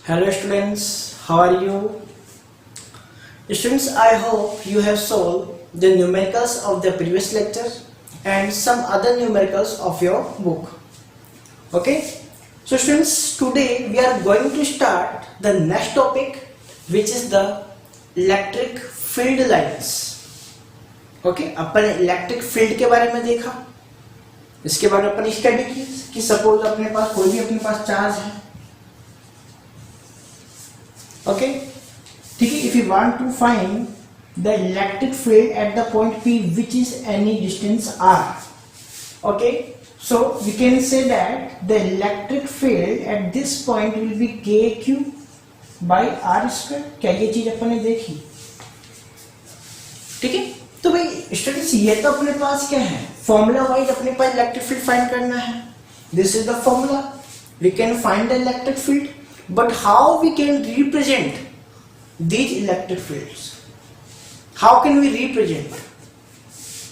Hello students, how are you? Students, I hope you have solved the numericals of the previous lecture and some other numericals of your book. Okay? So students, today we are going to start the next topic, which is the electric field lines. Okay? Upon electric field के बारे में देखा, इसके बारे में अपन study की कि suppose अपने पास कोई भी अपने पास चार्ज है. ओके, ठीक है. If you want to find the electric field at the point P which is any distance r. Okay, so we can say that the electric field at this point will be kq by r square. क्या ये चीज अपन ने देखी? ठीक है. तो भाई students, ये तो अपने पास क्या है, फॉर्मूला वाइज अपने पास इलेक्ट्रिक फील्ड फाइंड करना है. This is the formula. We can find the electric field, but how we can represent these electric fields? How can we represent?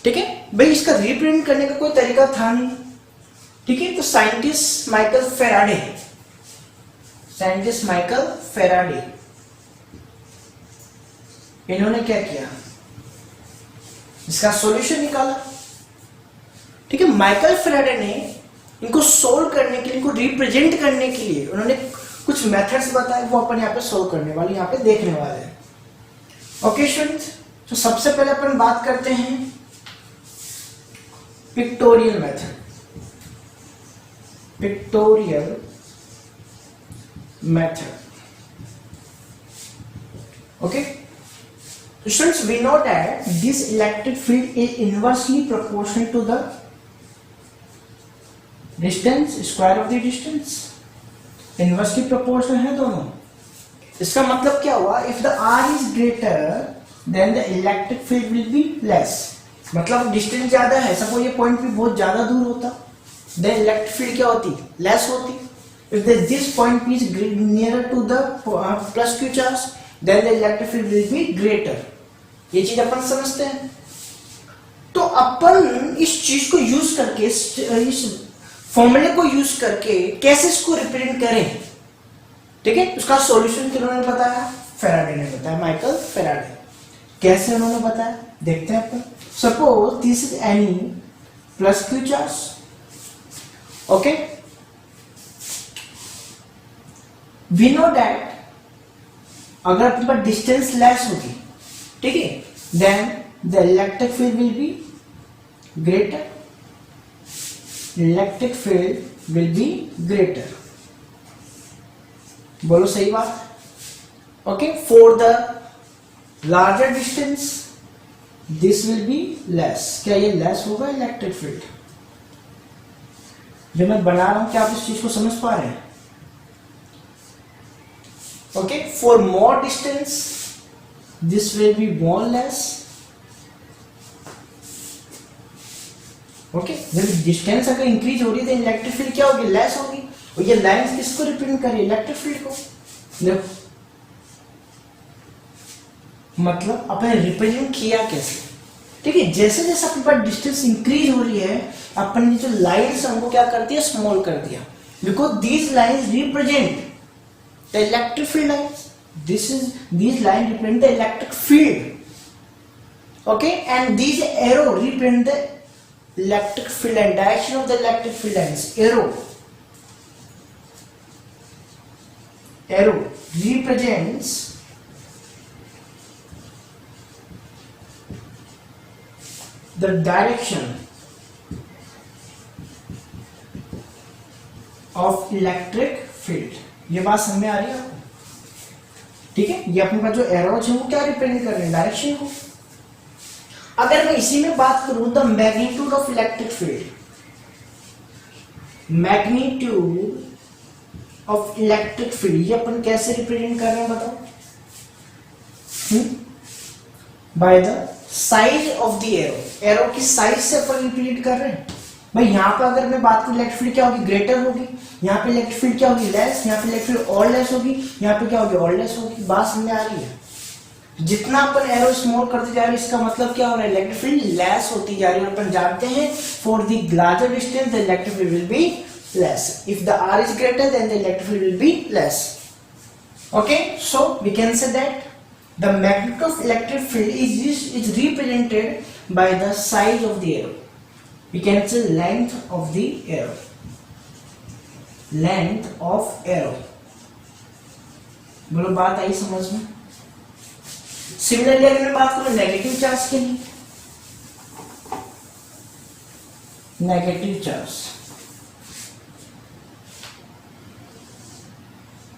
ठीक है भाई, इसका रिप्रेजेंट करने का कोई तरीका था नहीं. ठीक है, तो साइंटिस्ट माइकल फेराडे इन्होंने क्या किया, इसका सॉल्यूशन निकाला. ठीक है, माइकल फेराडे ने इनको सोल्व करने के लिए, इनको रिप्रेजेंट करने के लिए उन्होंने कुछ मेथड्स बताए, वो अपन यहाँ पे सोल्व करने वाले, यहाँ पे देखने वाले हैं. ओके स्टूडेंट्स, तो सबसे पहले अपन बात करते हैं pictorial method. Okay students, we know that this electric field is inversely proportional to the distance, square of the distance. Inversely proportional है दोनों. इसका मतलब क्या हुआ, if the r is greater than the electric field will be less. मतलब distance ज्यादा है, suppose ये पॉइंट भी बहुत ज्यादा दूर होता, देन इलेक्ट्रिक फील्ड क्या होती, लेस होती. If this point P is nearer to the plus q charge, then the electric field will be greater. ये चीज अपन समझते हैं. तो अपन इस चीज को यूज करके, इस फॉर्मूले को यूज करके कैसे इसको रिप्रेजेंट करें. ठीक है, उसका सॉल्यूशन किन्होंने बताया, फेराडे ने बताया, माइकल फेराडे. कैसे उन्होंने बताया देखते हैं अपन. Suppose this is any plus Q charge. Okay, we know that अगर अपने पास डिस्टेंस लेस होगी, ठीक है, then the electric field will be greater. Electric field will be greater. बोलो सही बात. Okay, for the larger distance this will be less. क्या ये लेस होगा इलेक्ट्रिक फील्ड? जो मैं बना रहा हूं, क्या आप इस चीज को समझ पा रहे हैं? Okay, for more distance this will be more less. Okay, जब डिस्टेंस अगर इंक्रीज हो रही है तो इलेक्ट्रिक फील्ड क्या होगी, लेस होगी. और ये लाइंस किसको रिप्रेजेंट कर रही है, इलेक्ट्रिक फील्ड को. देखो, मतलब अपन रिप्रेजेंट किया कैसे. ठीक है, जैसे जैसे अपने पास डिस्टेंस इंक्रीज हो रही है, अपन ने जो लाइंस हमको क्या कर दिया, स्मॉल कर दिया. Because these lines represent the electric field lines. These line represent the electric field. Okay, and these arrow represent the electric field and direction of the electric field lines. Arrow represents the direction of electric field. ये बात समझ में आ रही है आपको? ठीक है, ये अपने पास जो एरोज है वो क्या रिप्रेजेंट कर रहे हैं, डायरेक्शन को. अगर मैं इसी में बात करूं, the magnitude of electric field, magnitude of electric field, ये अपन कैसे रिप्रेजेंट कर रहे हैं बताओ. By the size of the arrow. Arrow की साइज से अपन रिप्रेजेंट कर रहे हैं. भाई यहाँ पे अगर मैं बात करूं, इलेक्ट्रिक फील्ड क्या होगी, ग्रेटर होगी. यहाँ पे इलेक्ट्रिक फील्ड क्या होगी, लेस. यहाँ पे इलेक्ट्रिक फील्ड और लेस होगी. यहाँ पे क्या होगी, और लेस होगी. बात समझ में आ रही है? जितना अपन एरो स्मॉल करते जा रहे हैं, इसका मतलब क्या हो रहा है, इलेक्ट्रिक फील्ड लेस होती जा रही है. अपन जानते हैं for the larger distance the electric field will B less. If the R is greater, then the electric field will be less. Okay, so we can say that the magnitude of electric field is represented by the size of the arrow. We can say length of the arrow. Length of arrow. बोलो बात आई समझ में? Similarly अगर मैं बात करूं negative charge के लिए, नेगेटिव चार्ज,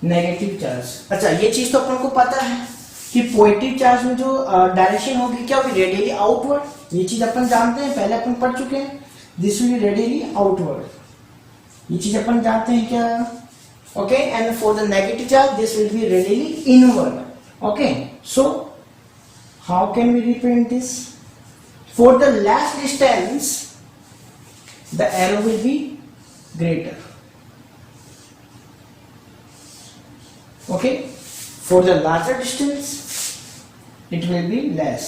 नेगेटिव चार्ज, अच्छा ये चीज तो अपन को पता है कि पॉजिटिव चार्ज में जो डायरेक्शन होगी क्या होगी, रेडियली आउटवर्ड। ये चीज अपन जानते हैं, पहले अपन पढ़ चुके हैं, this will be radially outward, ये चीज अपन जानते हैं क्या, okay. And for the negative charge this will be radially inward, okay. So how can we represent this? For the less distance the arrow will be greater, okay. For the larger distance it will be less,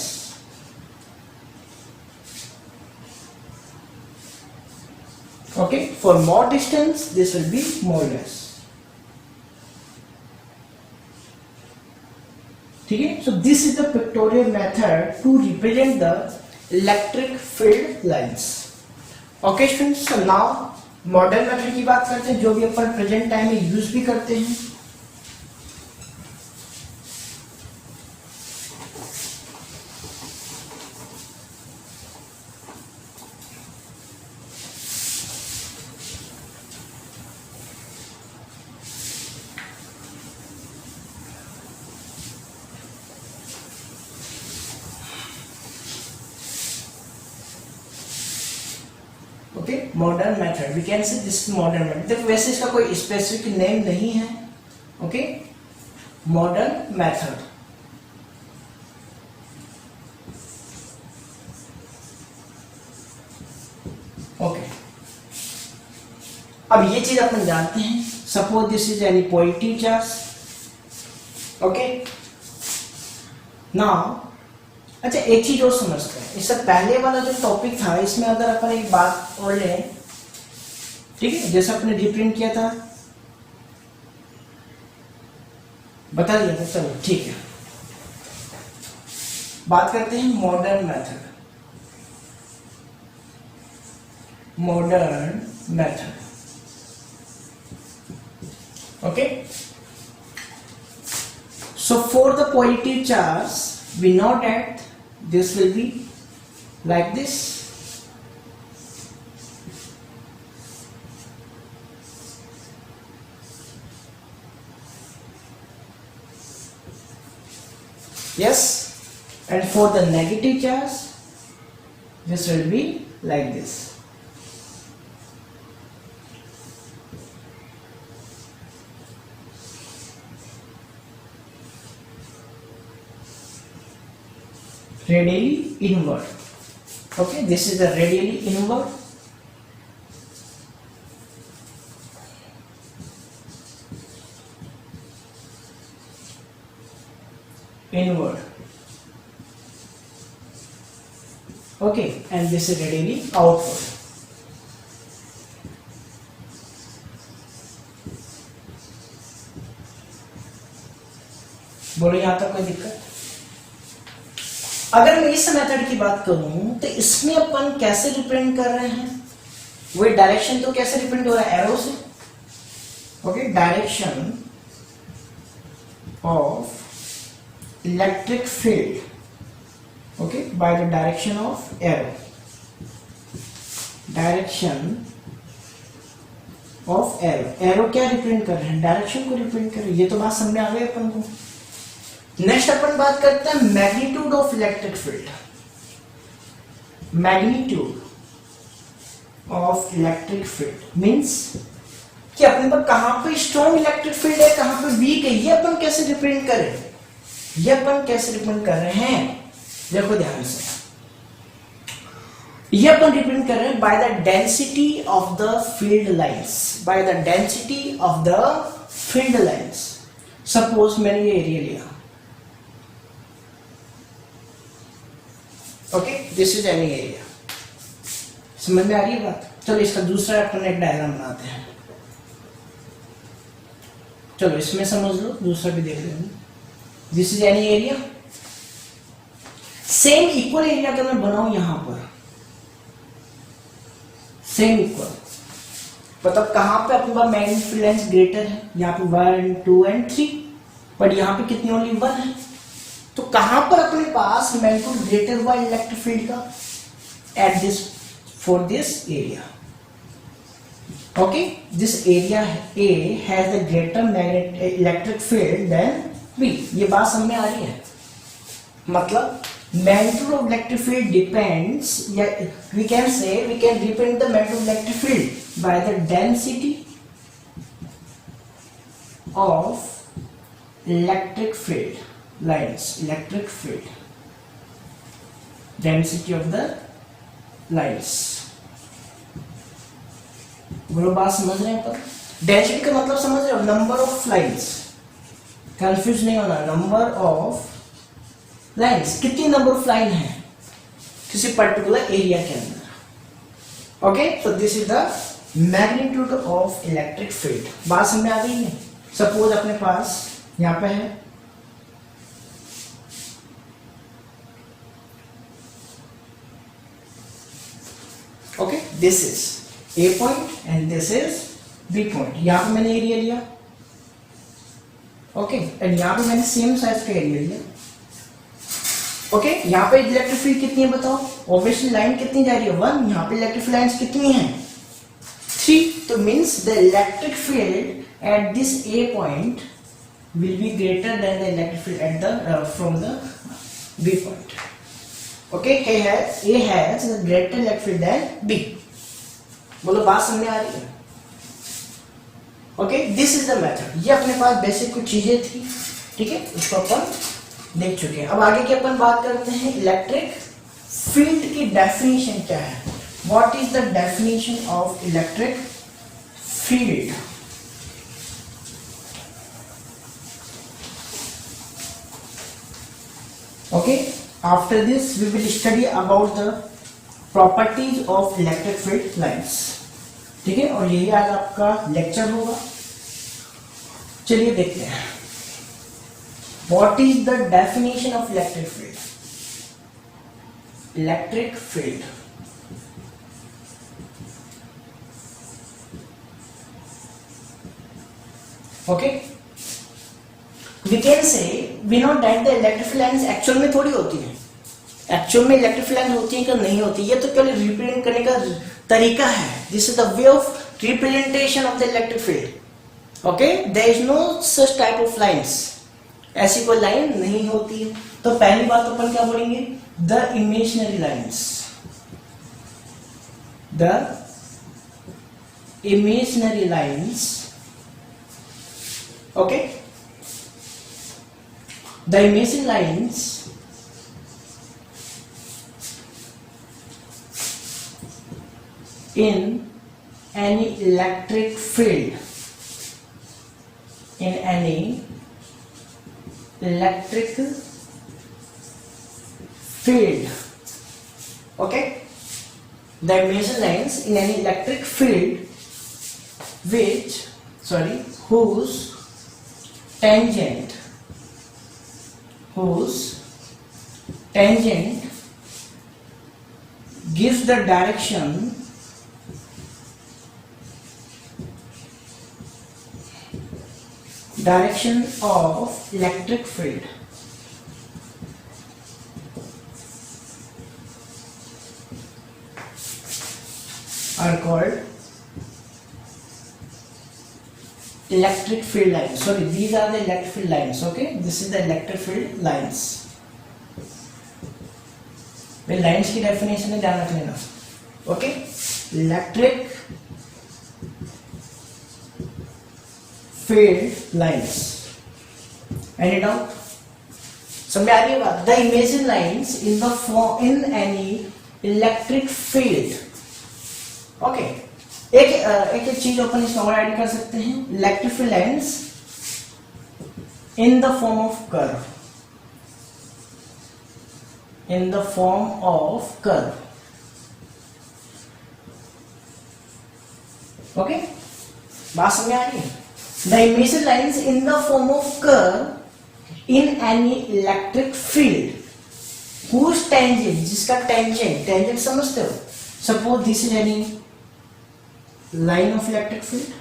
okay. For more distance this will be more less, ठीक है। So this is the pictorial method to represent the electric field lines. Okay students, now modern method की बात करते हैं, जो भी अपन present time में यूज भी करते हैं। Okay, modern method, we can say this modern method. देखो वैसे इसका कोई स्पेसिफिक नेम नहीं है, ओके। Modern method, okay. अब ये चीज अपन जानते हैं, suppose this is any positive charge, okay. Now अच्छा एक चीज और समझते हैं, इससे पहले वाला जो टॉपिक था इसमें अगर अपन एक बात और लें, ठीक है, जैसे अपने रिप्रेजेंट किया था, बता दिया था, चलो ठीक है। बात करते हैं modern method, modern method, okay. So for the positive charge we know that this will be like this, yes, and for the negative charge this will be like this, radially inward, okay. This is the radially inward, inward, okay, and this is radially outward, बोलो यहां तक कोई दिक्कत? अगर मैं इस method की बात करूं तो इसमें अपन कैसे रिप्रेजेंट कर रहे हैं, वही डायरेक्शन तो कैसे रिप्रेजेंट हो रहा है, एरो से, okay. Direction of electric field, okay, by the direction of arrow, direction of arrow. Arrow क्या रिप्रेजेंट कर रहे हैं, डायरेक्शन को रिप्रेजेंट कर रहे हैं, ये तो बात समझ में आ गई अपन को। नेक्स्ट अपन बात करते हैं magnitude of electric field, magnitude of electric field means कि अपने पास कहां पे स्ट्रॉन्ग इलेक्ट्रिक फील्ड है, कहां पे वीक है, ये अपन कैसे रिप्रेजेंट करें, ये अपन कैसे रिप्रेजेंट कर रहे हैं, देखो ध्यान से, ये अपन रिप्रेजेंट कर रहे हैं by the density of the field lines, by the density of the field lines. Suppose मैंने ये एरिया लिया, okay, this is any area, समझ में आ रही है बात? चलो इसका दूसरा अपन एक डायग्राम बनाते हैं, चलो इसमें समझ लो, दूसरा भी देख लेंगे। This is any area, same equal area अगर मैं बनाऊं यहां पर, सेम इक्वल, मतलब कहां पे अपने पास मैग्नेटिक लेंस ग्रेटर है, यहाँ पे 1 2 एंड 3, बट यहाँ पे कितनी ओनली 1 है। तो कहां पर अपने पास मैग्नीट्यूड ग्रेटर हुआ इलेक्ट्रिक फील्ड का, at this, for this area. Okay, this area A has the greater magnetic electric field than B। ये बात समझ में आ रही है? मतलब magnitude of electric field depends, yeah, we can say, we can represent the magnitude of electric field by the density of electric field lines, electric field density of the lines। बोलो बात समझ रहे हैं? पर डेंसिटी का मतलब समझ रहे हो? नंबर ऑफ लाइन्स, कंफ्यूज नहीं होना, नंबर ऑफ लाइन्स, कितनी नंबर ऑफ लाइन है किसी पर्टिकुलर एरिया के अंदर। Okay, so this is the magnitude of electric field. बात समझ में आ गई है? सपोज अपने पास यहां पे है, okay, this is A point and this is B point। यहां पे मैंने एरिया लिया, ओके, एंड यहां पे मैंने सेम साइज का एरिया लिया। ओके, यहाँ पे इलेक्ट्रिक फील्ड कितनी है बताओ? ऑब्वियसली लाइन कितनी जा रही है? 1। यहाँ पे इलेक्ट्रिक लाइन्स कितनी हैं? 3। तो means the electric field at this A point will be greater than the electric field at the from the B point। Okay, A has a greater electric field than B। बोलो बात समझ में आ रही है? Okay, this is the method. ये अपने पास basic कुछ चीजें थी, ठीक है, उसको अपन देख चुके हैं। अब आगे की अपन बात करते हैं इलेक्ट्रिक फील्ड की डेफिनेशन क्या है। What is the definition of electric field? Okay, after this we will study about the properties of electric field lines, ठीक है, और यही आज आपका लेक्चर होगा। चलिए देखते हैं, what is the definition of electric field? Electric field, okay, we can say, we know that the electric field lines actual में थोड़ी होती है, एक्चुअल में इलेक्ट्रिक फील्ड लाइन होती है कि नहीं होती, ये तो केवल रिप्रेजेंट करने का तरीका है। This is the way of representation of the electric field. Okay, there is no such type of lines, ऐसी कोई लाइन नहीं होती है। तो पहली बात अपन क्या बोलेंगे? The imaginary lines, the imaginary lines, okay, the imaginary lines in any electric field, in any electric field, okay, the imaginary lines in any electric field which, sorry, whose tangent gives the direction of electric field, are called electric field lines. Sorry, these are the electric field lines. Okay, this is the electric field lines। Way lines की definition है, ध्यान रख लेना। Okay, electric field lines, any doubt? समझ आ रही है बात? The imaginary lines in the form in any electric field. Okay, एक चीज अपन इसमें और ऐड कर सकते हैं, electric field lines in the form of curve, in the form of curve। okay, बात समझ आ रही है? The emission lines in the form of curve in any electric field whose tangent, जिसका tangent समझते हो, suppose this is any line of electric field,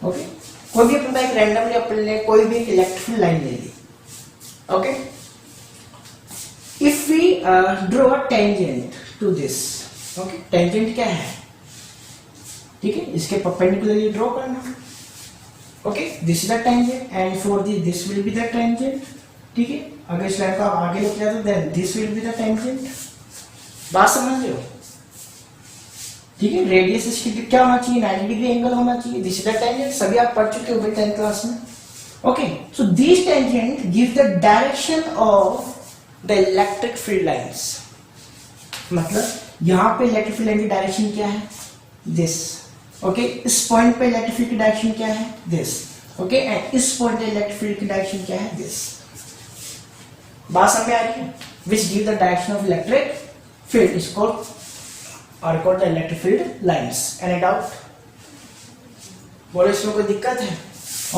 okay, कोई भी अपन एक randomly अपन ले कोई भी एक electric field line ले ली, okay, if we draw a tangent to this, okay, tangent क्या है, ठीक है, इसके परपेंडिकुलरली ड्रॉ करना, okay, this is the tangent and for this will be the tangent, ठीक है, अगर इस लाइन को आप आगे लेके जाते then this will be the tangent, बात समझ रहे हो, ठीक है, रेडियस इसकी क्या होना चाहिए, 90 डिग्री एंगल होना चाहिए, दिस इज द टेंजेंट, सभी आप पढ़ चुके हो भाई 10th क्लास में, okay, so this tangent give the direction of the electric field lines, मतलब यहां पे इलेक्ट्रिक फील्ड लाइन की डायरेक्शन क्या है, दिस, ओके, इस पॉइंट पे इलेक्ट्रिक फील्ड की डायरेक्शन क्या है, दिस, ओके, एंड इस पॉइंट पे इलेक्ट्रिक फील्ड की डायरेक्शन क्या है, दिस, बात समझ में आ रही है, which give the direction of electric field is called और called the electric field lines, any doubt, बोलो इसमें कोई दिक्कत है,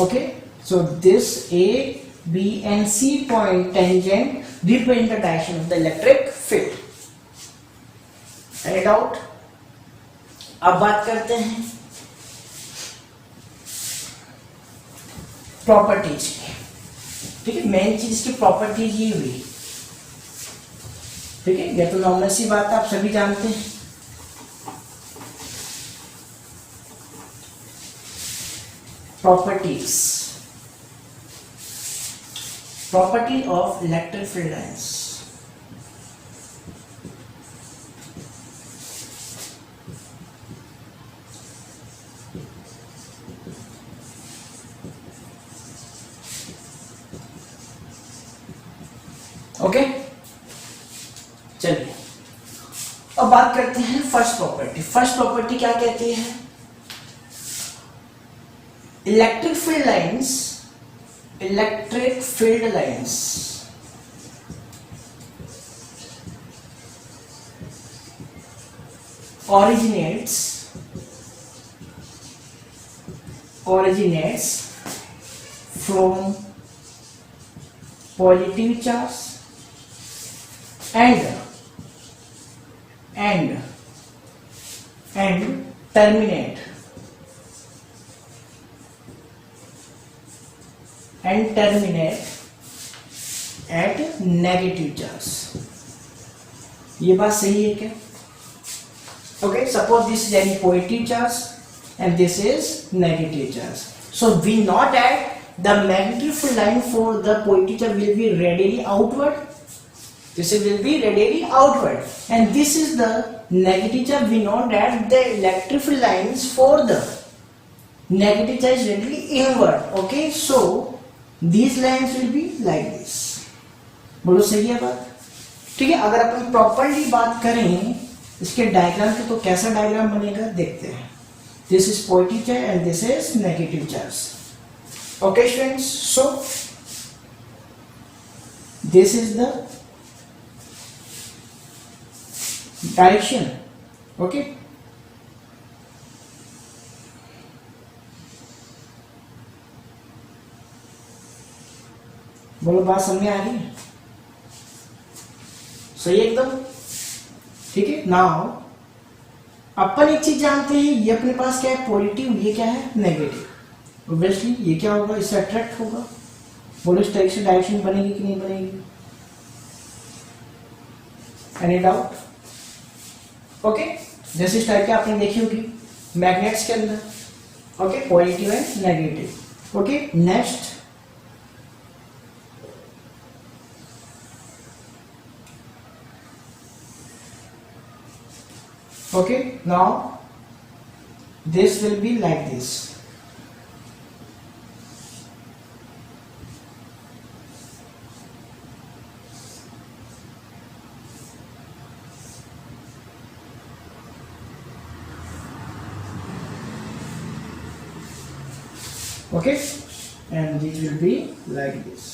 okay, so this A B and C point tangent represent the direction of the electric field, any doubt. अब बात करते हैं प्रॉपर्टीज की, ठीक है, मेन चीज इसकी प्रॉपर्टीज ये हुई, ठीक है, ये तो नॉर्मल सी बात है, आप सभी जानते हैं, properties, property of electric field lines, okay, चलिए अब बात करते हैं फर्स्ट प्रॉपर्टी। फर्स्ट प्रॉपर्टी क्या कहती है, electric field lines, electric field lines originates from positive charge and terminate at negative charge, ये बात सही है क्या, okay, suppose this is any positive charge and this is negative charge, so we know that the magnetic field line for the positive charge will be radially outward, this will be radially outward, and this is the negative charge, we know that the electric field lines for the negative charge is radially inward, okay, so these lines will be like this, बोलो सही है बात, ठीक है। अगर अपन properly बात करें इसके डायग्राम के तो कैसा डायग्राम बनेगा देखते हैं, this is positive charge and this is negative charge, okay students, so this is the direction, okay, बोलो बात समझ में आ रही है, सही एकदम, ठीक है। नाउ अपन एक चीज जानते हैं, ये अपने पास क्या है पॉजिटिव, ये क्या है नेगेटिव, ऑब्वियसली ये क्या होगा, इससे अट्रैक्ट होगा, बोलो इस टाइप से डायरेक्शन बनेगी कि नहीं बनेगी, एनी डाउट, ओके, जैसे इस टाइप के आपने देखी होगी मैग्नेट्स के अंदर, okay, positive and negative, okay. Next okay, now this will be like this, okay, and this will be like this,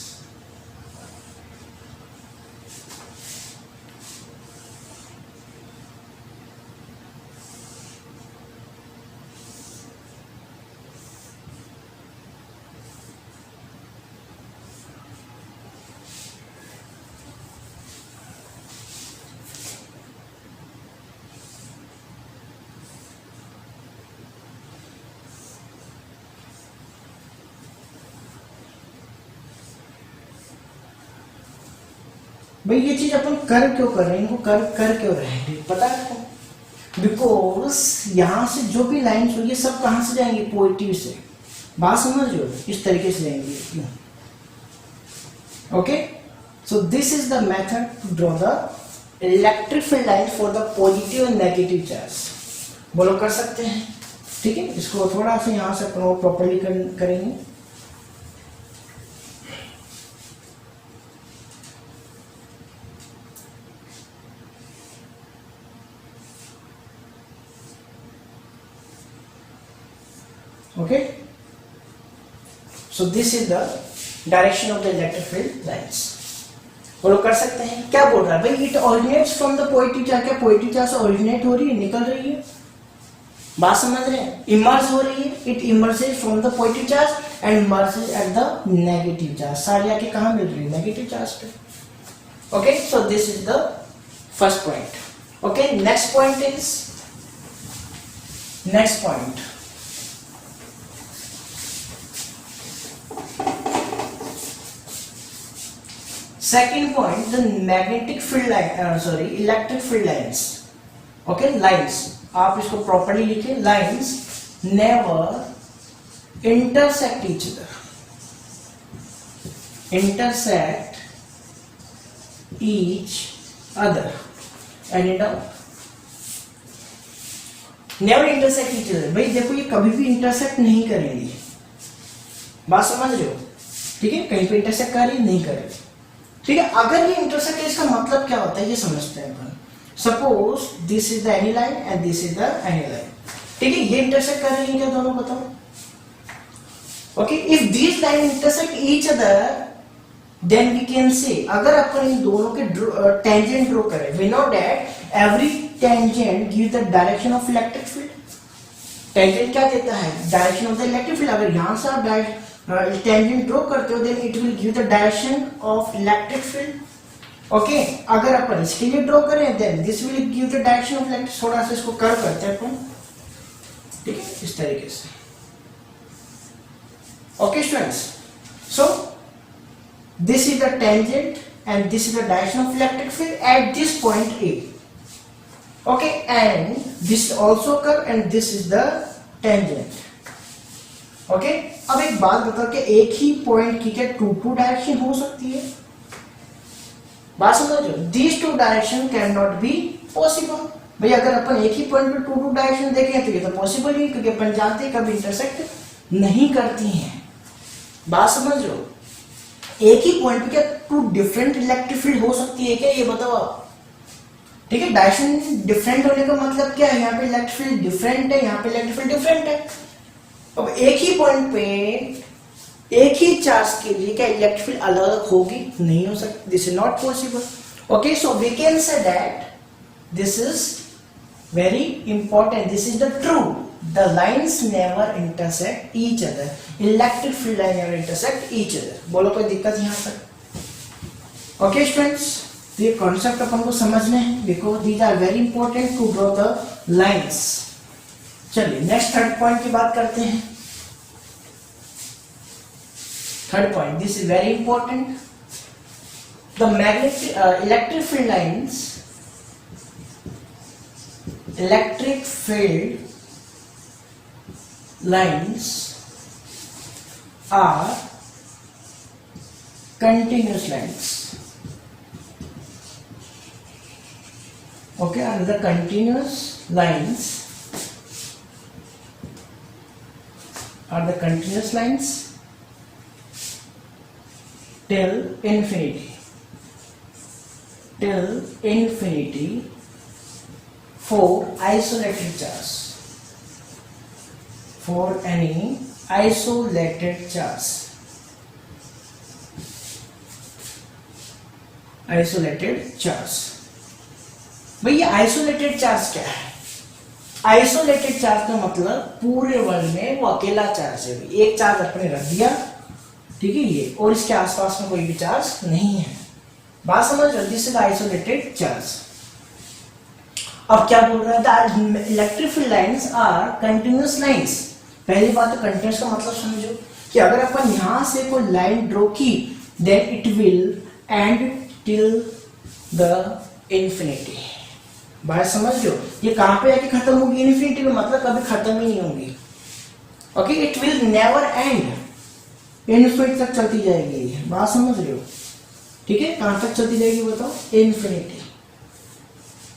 भाई ये चीज अपन कर क्यों कर रहे हैं, इनको कर क्यों रहे हैं पता है आपको? बिकॉज यहां से जो भी लाइन्स होगी सब कहां से जाएंगे, पोइट्री से। बात समझ रहे हो, इस तरीके से जाएंगे। Okay, so this is the method to draw the electric field line for the positive and negative charge. बोलो कर सकते हैं, ठीक है। इसको थोड़ा सा यहां से प्रॉपरली करेंगे। Okay, so this is the direction of the electric field lines. बोलो कर सकते हैं। क्या बोल रहा है भाई, it originates from the positive charge. क्या पॉजिटिव चार्ज से ओरिजिनेट हो रही है, निकल रही है? बात समझ रहे हैं? इमर्ज हो रही है, it emerges from the positive charge and emerges at the negative charge. सारी आके कहां मिल रही है, नेगेटिव चार्ज पे। Okay, so this is the first point. Okay, next point is, next point second point, the magnetic field line, electric field lines. Okay, lines, आप इसको properly लिखें, lines never intersect each other, intersect each other and it out, never intersect each other। भाई देखो ये कभी भी intersect नहीं करेंगे, बात समझ रहे हो? ठीक है, कहीं पे intersect कर रही नहीं करेगी, ठीक है। अगर ये इंटरसेक्ट है, इसका मतलब क्या होता है ये समझते हैं अपन। Suppose this is the any line and this is the any line, ठीक है। ये इंटरसेक्ट कर रही है क्या दोनों, बताओ? Okay, if this line intersect each other then we can say, अगर अपन इन दोनों के टेंजेंट ड्रॉ करें, we know that every tangent give the direction of electric field. Tangent क्या देता है, direction of the electric field. अगर यहां से आप टेंजेंट ड्रॉ करते हो then it will give the direction of electric field. Okay, अगर अपन इसके लिए ड्रॉ करें then this will give the direction of electric. थोड़ा सा इसको कर्व करते हैं अपन, ठीक है, इस तरीके से। Okay students, so this is the tangent and this is the direction of electric field at this point A. Okay, and this also curve and this is the tangent. Okay, अब एक बात बताओ कि एक ही पॉइंट की क्या to direction हो सकती है? बात समझो, these two direction can not be possible. भाई अगर अपन एक ही पॉइंट पे टू डायरेक्शन देखें तो ये तो पॉसिबल ही, क्योंकि अपन जानते हैं कभी इंटरसेक्ट नहीं करती हैं। बात समझो, एक ही पॉइंट पे क्या टू डिफरेंट इलेक्ट्रिक फील्ड हो सकती है क्या, ये बताओ आप? ठीक है, डायरेक्शन डिफरेंट होने का मतलब क्या है, यहाँ पे इलेक्ट्रिक फील्ड डिफरेंट है, यहाँ पे इलेक्ट्रिक फील्ड डिफरेंट है। अब एक ही पॉइंट पे एक ही चार्ज के लिए क्या इलेक्ट्रिक फील्ड अलग अलग होगी, नहीं हो सकती, this is not possible. Okay, so we can say that this is very important, this is the true, the lines never intersect each other, electric field line never intersect each other. बोलो कोई दिक्कत यहां तक? Okay students, तो ये concept अपन को समझने हैं, because these are very important to draw the lines. चलिए नेक्स्ट थर्ड पॉइंट की बात करते हैं। Third point, this is very important, the magnetic electric field lines, electric field lines are continuous lines. Okay, and the continuous lines are the continuous lines till infinity, till infinity for isolated charge, for any isolated charge, isolated charge. भैया isolated charge क्या है? Isolated charge का मतलब पूरे world में वो अकेला charge है, एक चार्ज अपने रख दिया, ठीक है ये, और इसके आसपास में कोई भी चार्ज नहीं है। बात समझ रहे? This is isolated charge. अब क्या बोल रहा है, electric field lines are continuous lines. पहली बात तो कंटिन्यूअस का मतलब समझो कि अगर अपन यहां से कोई लाइन ड्रॉ की then it will end till the infinity. बात समझ लो, ये कहां पे आके खत्म होगी? इन्फिनिटी में, मतलब कभी खत्म ही नहीं होगी। Okay, it will never and, infinity तक चलती जाएगी। बात समझ रहे हो? ठीक है, कहां तक चलती जाएगी बताओ? Infinity,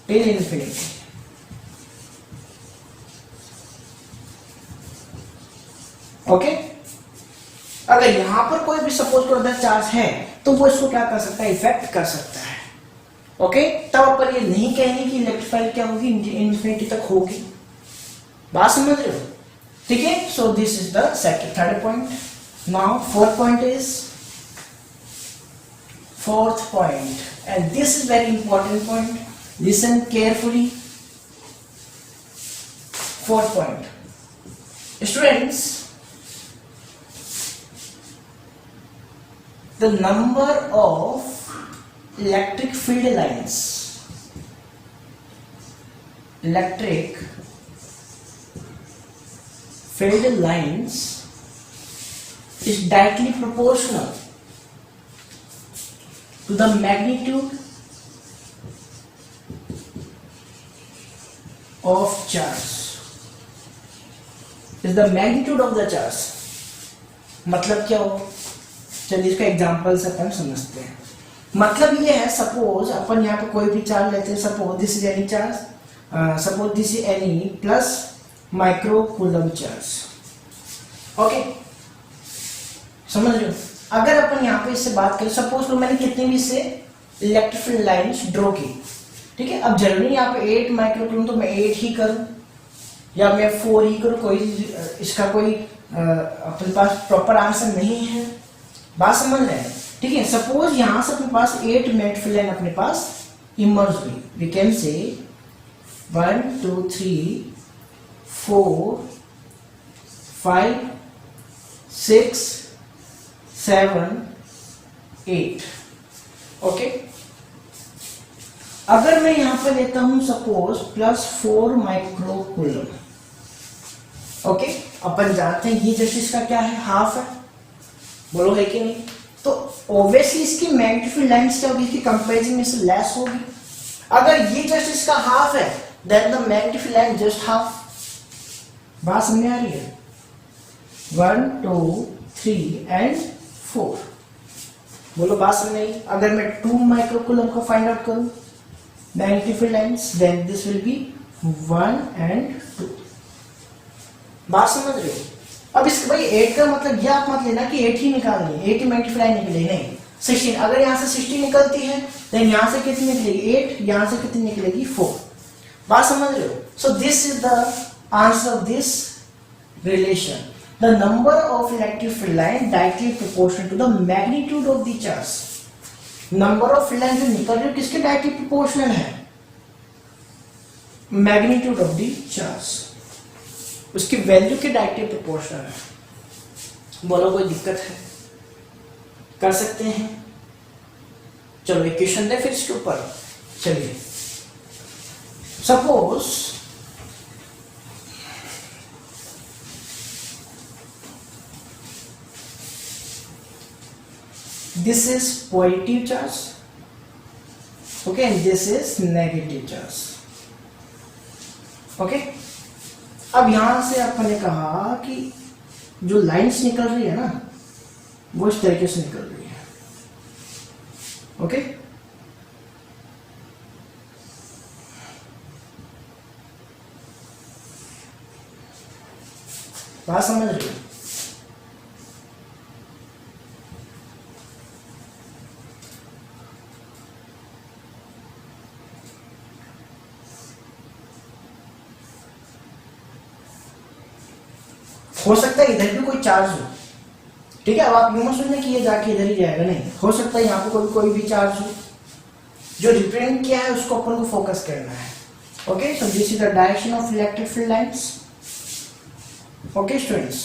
till infinity. ओके, अगर यहां पर कोई भी सपोज करो अदर चार्ज है तो वो इसको क्या कर सकता है? इफेक्ट कर सकता है। ओके, तब अपन ये नहीं कहेंगे कि इलेक्ट्रिक फील्ड क्या होगी? इन्फिनिटी तक होगी। बात समझ रहे हो? ठीक है, so this is the second third point. Now fourth point is, fourth point, and this is very important point, listen carefully. Fourth point, students, the number of electric field lines, electric field lines is directly proportional to the magnitude of charge, is the magnitude of the charge। मतलब क्या हो? चलिए इसका example से अपन समझते हैं। मतलब ये है, सपोज अपन यहाँ पे कोई भी चार्ज लेते हैं, suppose this is any charge, suppose this is any plus micro coulomb charge. Okay, समझ रहे हो? अगर अपन यहाँ पे इससे बात करें, सपोज तो मैंने कितनी भी इससे इलेक्ट्रिक फील्ड लाइंस ड्रॉ की, ठीक है। अब जरूरी यहाँ पे 8 माइक्रो कूलम तो मैं 8 ही करूं या मैं 4 ही करूं, कोई इसका कोई अपने पास प्रॉपर आंसर नहीं है। बात समझ रहे हैं? ठीक है, सपोज यहां से अपने पास 8 मैग्नेटिक फील्ड लाइन अपने पास इमर्ज हुई। We can say 1 2 3 4 5 6 7 8। ओके, अगर मैं यहां पर लेता हूं सपोज +4 माइक्रो कूलम। ओके, अपन जानते हैं ये जस्ट इसका क्या है? हाफ है। बोलो है कि नहीं? तो ऑब्वियसली इसकी मैग्नेटिक फील्ड लाइंस क्या होगी? इसकी कंपैरिजन में से लेस होगी। अगर ये जस्ट इसका हाफ है, then the magnetic field line just half. बात समझ आ रही है? 1 2 3 एंड 4। बोलो बात समझ नहीं? अगर मैं 2 माइक्रो कूलम को फाइंड आउट करूं magnetic field lines, then this will be 1 and 2। बात समझ रहे हो? अब इसके भाई 8 का मतलब ये आप मत लेना कि 8 ही निकालनी है, 8 ही मैग्नेटिक फील्ड लाइन निकलेगी, नहीं 16। अगर यहां से 60 निकलती है, देन यहां से कितनी निकलेगी? 8। यहां से कितनी निकलेगी? 4। बात समझ रहे हो? सो this is the answer of this relation. The number of electric field line directly proportional to the magnitude of the charge। Number of field line जो निकल रही है किसके directly proportional है? Magnitude of the charge, उसकी value के directly proportional है। बोलो कोई दिक्कत है? कर सकते हैं? चलो एक क्वेश्चन दे फिर इसके ऊपर। चलिए, suppose this is positive charge, okay, and this is negative charge। Okay, अब यहां से अपन ने कहा कि जो लाइंस निकल रही है ना, वो इस तरीके से निकल रही है। ओके, बात समझ रही हो? हो सकता है इधर भी कोई चार्ज हो, ठीक है। अब आप यूं मत सोचना कि ये जाके इधर ही जाएगा, नहीं, हो सकता है यहाँ पे कोई भी चार्ज हो। जो रिप्रेजेंट किया है उसको अपन को फोकस करना है। Okay, so this is the direction of electric field lines. Okay students,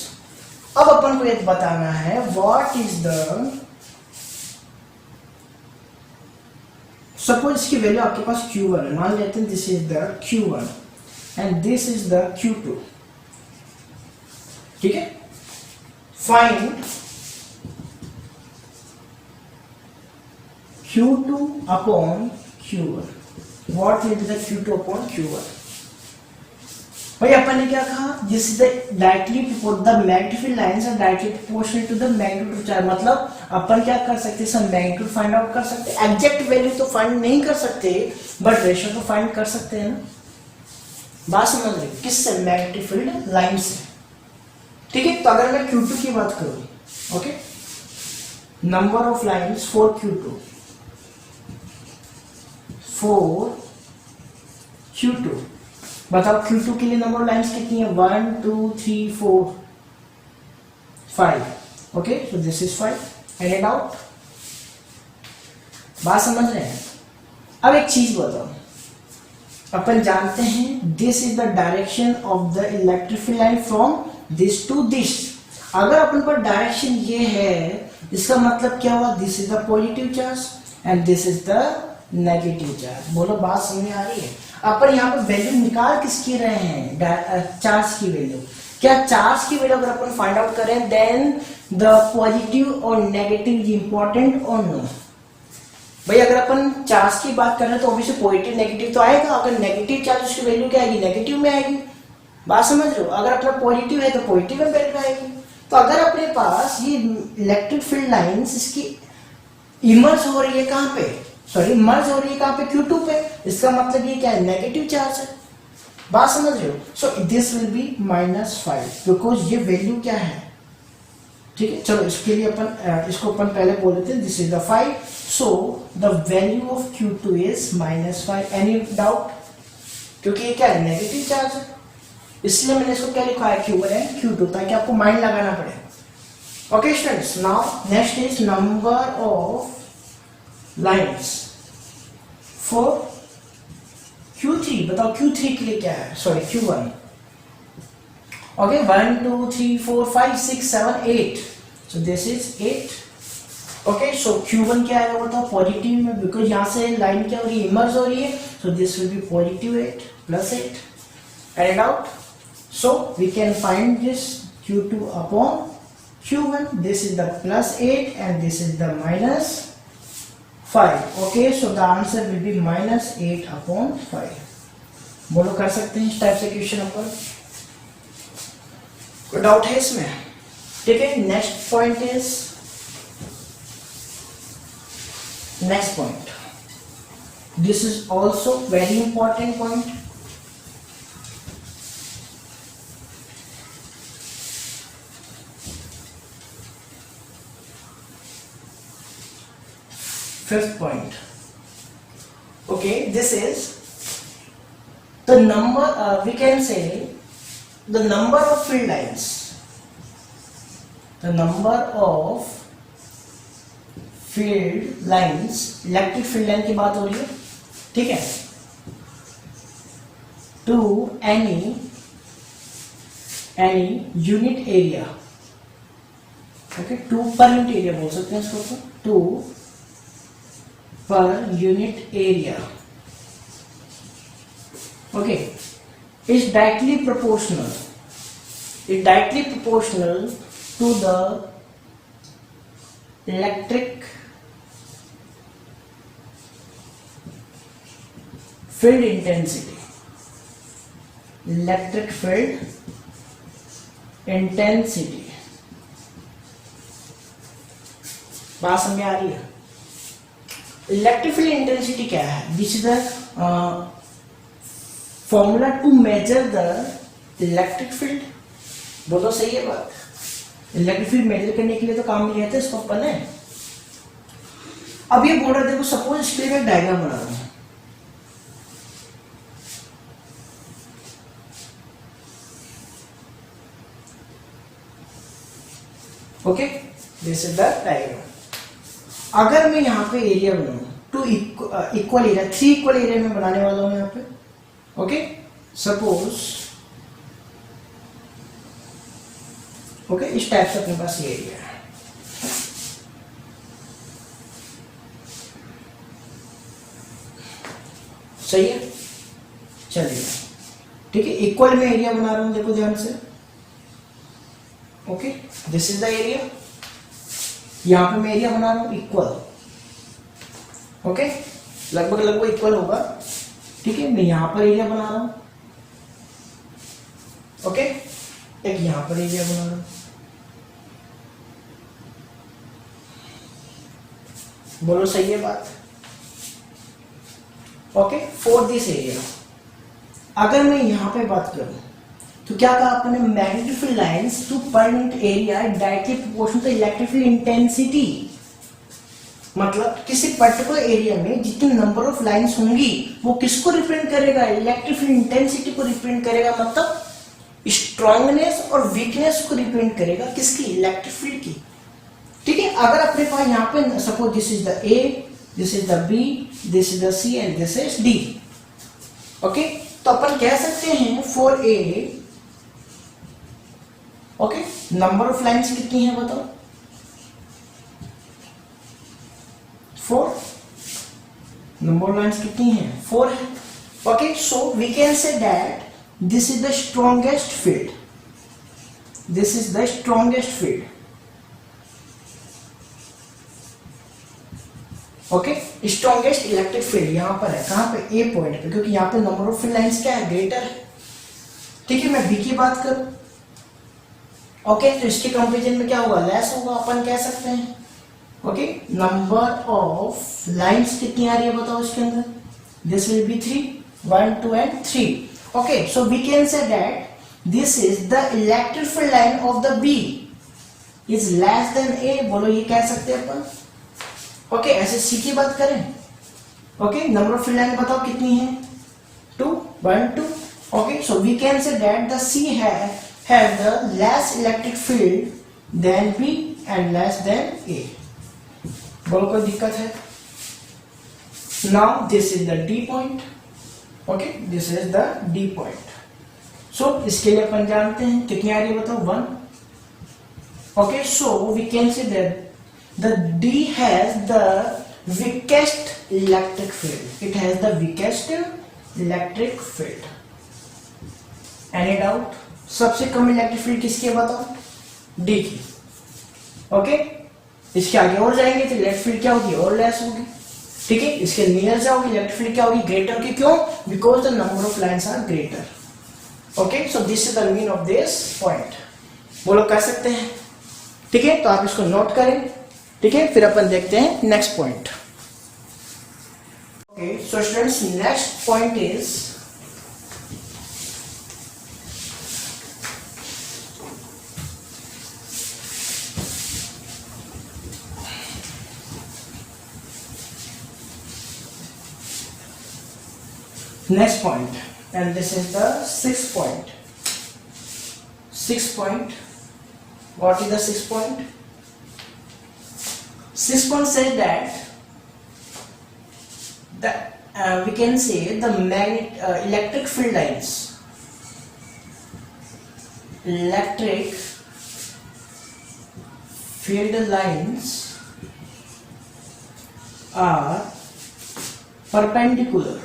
अब अपन को ये बताना है व्हाट इज द, सपोज इसकी वैल्यू आपके पास Q1 है, मान लेते हैं this is the Q1 and this is the Q2, ठीक है। Find Q2 upon Q1. What will be the Q2 upon Q1? भाई अपन ने क्या कहा, this is the directly the magnified lines are directly proportional to the magnitude of charge. मतलब अपन क्या कर सकते हैं, सब मैग्नीट्यूड फाइंड आउट कर सकते हैं. एग्जैक्ट वैल्यू तो फाइंड नहीं कर सकते बट रेशियो तो फाइंड कर सकते हैं ना. बात समझ रहे किससे, मैग्नेटिक फील्ड लाइन से. ठीक है, तो अगर मैं Q2 की बात करूं, okay, number of lines for Q2, for Q2, बताओ Q2 के लिए नंबर ऑफ लाइंस कितनी है, 1 2 3 4 5. Okay, so this is 5. Any doubt? बात समझ रहे हैं. अब एक चीज बताओ, अपन जानते हैं this is the direction of the electric field line from this to this. अगर अपन पर डायरेक्शन ये है, इसका मतलब क्या हुआ, this is the positive charge and this is the negative charge. बोलो बात समझ में आ रही है. अपन यहाँ पर वैल्यू निकाल किसकी रहे हैं, चार्ज की वैल्यू. क्या चार्ज की वैल्यू अगर अपन फाइंड आउट करें, देन द पॉजिटिव और नेगेटिव इज इंपॉर्टेंट और नो. भाई अगर अपन चार्ज की बात कर रहे हैं तो ऑब्वियसली पॉजिटिव नेगेटिव तो आएगा. अगर नेगेटिव चार्ज उसकी वैल्यू क्या आएगी, नेगेटिव में आएगी. बात समझ रहे हो. अगर अपना पॉजिटिव है तो पॉजिटिव में वैल्यू आएगी. तो अगर अपने पास ये इलेक्ट्रिक फील्ड लाइंस इसकी इमर्ज हो रही है कहां पे, सॉरी मर्ज हो रही है कहां पे, Q2 पे, इसका मतलब ये क्या है, नेगेटिव चार्ज है. बात समझ रहे हो. सो दिस विल बी -5 बिकॉज ये वैल्यू क्या है. ठीक है, चलो इसके लिए अपन इसको अपन पहले बोल देते हैं, this is the 5. So the value of Q2 is -5. Any doubt? क्योंकि ये क्या है, नेगेटिव चार्ज है, इसलिए मैंने इसको क्या लिखा है, Q1 एंड Q2, ताकि आपको माइंड लगाना पड़े. Okay students, now next is number of lines for Q3. बताओ Q3 के लिए क्या है, sorry Q1. Okay, 1 2 3 4 5 6 7 8. So this is 8. Okay, so Q1 क्या आएगा बताओ, पॉजिटिव में, बिकॉज यहां से लाइन क्या हो रही है, इमर्ज हो रही है. So this will be positive 8 plus 8. Any doubt? So we can find this Q2 upon Q1. This is the +8 and this is the -5. Okay, so the answer will be -8 upon 5. बोलो कर सकते हैं इस type से question अपन. कोई doubt है इसमें? ठीक है, next point is, next point, this is also very important point. Fifth point. Okay, this is the number, we can say the number of field lines. The number of field lines, electric field line की बात हो रही है. ठीक है, to any unit area. Okay, to per unit area बोल सकते हैं इसको, to per unit area. Okay, is directly proportional to the electric field intensity. Electric field intensity. बात समझ में आ रही है? इलेक्ट्रिक फील्ड इंटेंसिटी क्या है, this is the formula to measure the electric field. बोलो सही है बात. इलेक्ट्रिक फील्ड मेजर करने के लिए तो काम में लिया था इसको अपन ने. अब ये बोल रहे देखो, सपोज इसके लिए मैं डायग्राम बना रहा हूं. Okay, this is the diagram. अगर मैं यहाँ पे एरिया बनाऊं, two equal area, 3 equal area में बनाने वाला हूं यहाँ पे. ओके, सपोज ओके, इस टाइप से अपने पास ये एरिया है. सही है, चलिए ठीक है. इक्वल में एरिया बना रहा हूं, देखो ध्यान से. Okay, this is the area. यहां पे मैं एरिया बना रहा हूं इक्वल. ओके, लगभग लगभग इक्वल होगा। ठीक है, मैं यहां पर एरिया बना रहा हूं, ओके, एक यहां पर एरिया बना रहा हूं, बोलो सही है बात? ओके, फॉर दिस एरिया अगर मैं यहां पे बात करूं तो क्या कहा आपने, magnetic field lines to per unit area directly proportional to electric field intensity. मतलब किसी पर्टिकुलर एरिया में जितनी नंबर ऑफ लाइंस होंगी वो किसको रिप्रेजेंट करेगा, इलेक्ट्रिक फील्ड इंटेंसिटी को रिप्रेजेंट करेगा। मतलब स्ट्रॉन्गनेस और वीकनेस को रिप्रेजेंट करेगा, किसकी, इलेक्ट्रिक फील्ड की। ठीक है, अगर अपने पास यहाँ पे suppose this is the A, this is the B, this is the C and this is D. Okay, तो अपन कह सकते हैं for A, okay, number of lines कितनी है बताओ, 4। नंबर ऑफ लाइंस कितनी है, 4 है। Okay, so we can say that this is the strongest field, this is the strongest field. Okay, strongest electric field यहां पर है, कहां पे, ए पॉइंट पे, क्योंकि यहां पे नंबर ऑफ फील्ड लाइंस क्या है, ग्रेटर है। ठीक है, मैं बी की बात करूं, ओके, तो इसके कंपेरिजन में क्या होगा, लेस होगा, अपन कह सकते हैं। ओके, नंबर ऑफ लाइंस कितनी आ रही है बताओ इसके अंदर, this will be 3, 1 2 and 3। Okay, so we can say that this is the electric field line of the B is less than A, बोलो ये कह सकते हैं अपन। ओके, ऐसे सी की बात करें, okay, number of field line बताओ कितनी है, 2, 1 2। Okay, so we can say that the C have the less electric field than B and less than A. बोलो कोई दिक्कत है? Now this is the D point. Okay, this is the D point. So इसके लिए अपन जानते हैं कितनी आ रही है बताओ, 1. Okay, so we can say that the D has the weakest electric field. It has the weakest electric field. Any doubt? सबसे कम electric field किसकी है बताओ, डी की। ओके, इसके आगे और जाएंगे तो इलेक्ट्रिक फील्ड क्या होगी, और लेस होगी। ठीक है, इसके नियर जाओगे इलेक्ट्रिक फील्ड क्या होगी, ग्रेटर की। क्यों, because the number of lines are greater. Okay, so this is the mean of this point, वो लोग कह सकते हैं। ठीक है, तो आप इसको नोट करें। ठीक है, फिर अपन देखते हैं next point. Okay, so students, next point is next point, and this is the 6th point. 6th point, what is the 6th point? 6th point says that we can say the electric field lines, electric field lines are perpendicular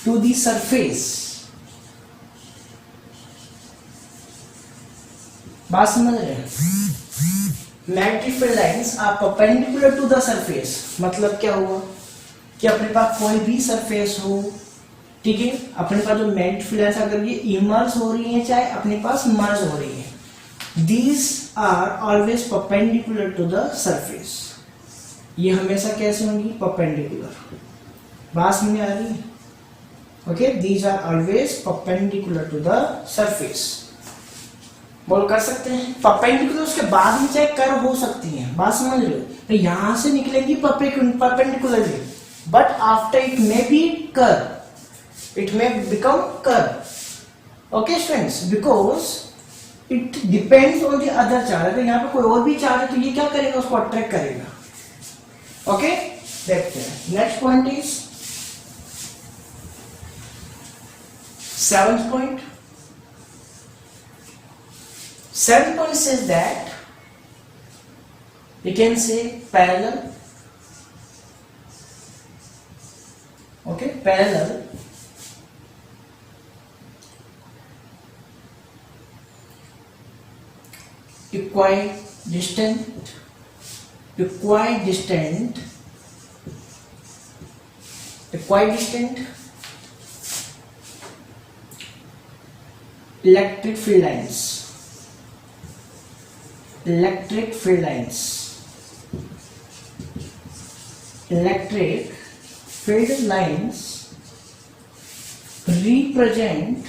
to the surface. बात समझ रहे हैं? Magnetic field lines are perpendicular to the surface. मतलब क्या हुआ कि अपने पास कोई भी सरफेस हो, ठीक है, अपने पास जो मैग्नेटिक फील्ड लाइंस अगर ये इमर्ज हो रही है चाहे अपने पास मर्ज हो रही है, these are always perpendicular to the surface. ये हमेशा कैसे होंगी, परपेंडिकुलर। बात समझ आ रही है? Okay, these are always perpendicular to the surface. बोल कर सकते हैं परपेंडिकुलर, उसके बाद में चाहे कर्व हो सकती है। बात समझ रहे हो? तो यहां से निकलेगी perpendicularly, but after it may be curve, it may become curve. Okay students, because it depends on the other charge. अगर यहाँ पे कोई और भी चार्ज है तो ये क्या करेगा, उसको अट्रैक्ट करेगा। ओके, देखते हैं next point is 7th point. 7th point says that we can say parallel. Okay, parallel distant, equidistant, equidistant electric field lines, electric field lines, electric field lines represent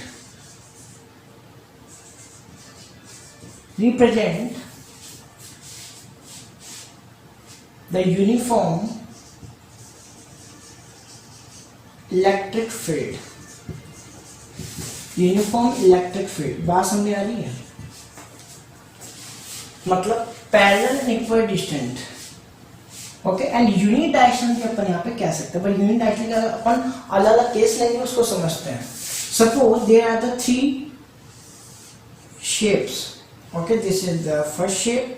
the uniform electric field, uniform electric field. बात समझ आ रही है? मतलब parallel and equidistant, okay. And unidirectional भी अपन यहाँ पे कह सकते हैं, पर यूनिडायरेक्शनल का अपन अलग अलग केस लेंगे उसको समझते हैं। Suppose there are the three shapes, okay, this is the first shape,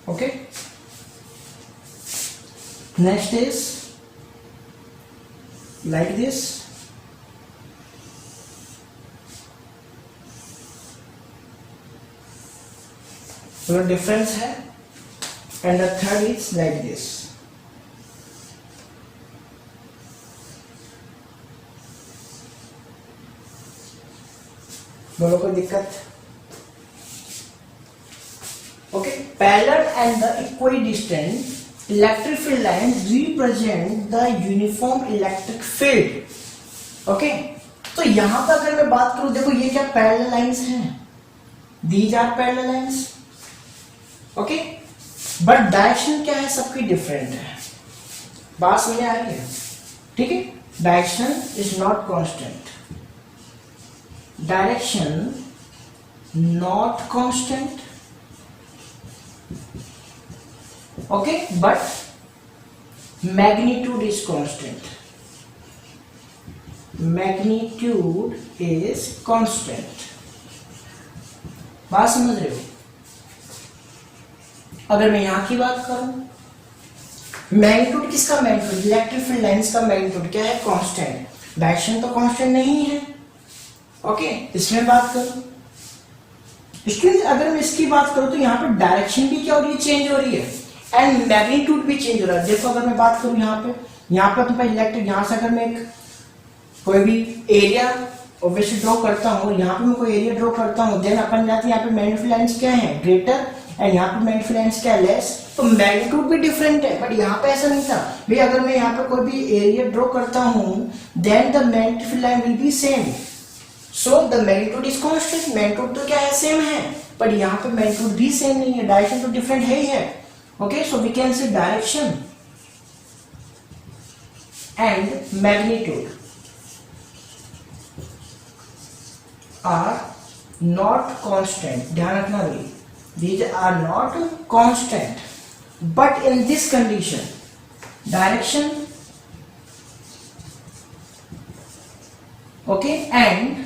okay, next is like this, थोड़ा डिफरेंस है, and the third is like this. बोलो कोई दिक्कत? Okay, parallel and the equidistant electric field lines represent the uniform electric field. Okay, तो यहां पर अगर मैं बात करूं, देखो ये क्या पैरेलल लाइंस हैं, these are parallel lines, okay, but direction क्या है, सबकी डिफरेंट है। बात समझ आ रही है? ठीक है, direction is not constant, direction not constant, okay, but magnitude is constant, magnitude is constant। बात समझ रहे हो? अगर मैं यहां की बात करूं, मैग्नीट्यूड किसका, मैग्नीट्यूड इलेक्ट्रिक फील्ड लाइंस का मैग्नीट्यूड क्या है, कांस्टेंट, डायरेक्शन तो कांस्टेंट नहीं है, ओके। इसमें बात करूं स्टूडेंट, अगर मैं इसकी बात करूं तो यहाँ पे डायरेक्शन भी क्या हो रही है, चेंज हो रही है, एंड मैग्नीट्यूड भी चेंज हो रहा है। देखो अगर मैं बात करूं यहाँ पे तुम्हारा इलेक्ट्रिक, यहाँ से अगर मैं एक कोई भी एरिया ऑब्वियसली ड्रॉ करता हूँ, यहाँ पे मैं कोई एरिया ड्रॉ करता हूँ, देन अपन जाते हैं यहाँ पे मैग्नीट्यूड लाइंस क्या है, ग्रेटर, एंड यहाँ पे मैग्नीट्यूड लाइंस क्या है, लेस, तो मैग्नीट्यूड भी डिफरेंट है। बट यहाँ पे ऐसा नहीं था भाई, अगर मैं यहाँ पे कोई भी एरिया ड्रॉ करता हूँ, then the magnitude line will be same, so the magnitude is constant, magnitude तो क्या है, सेम है, पर यहाँ पे मैग्नीट्यूड भी सेम नहीं है, डायरेक्शन तो डिफरेंट है ही है, okay. So we can say direction and magnitude are not constant, ध्यान रखना भाई, these are not constant, but in this condition direction, okay, and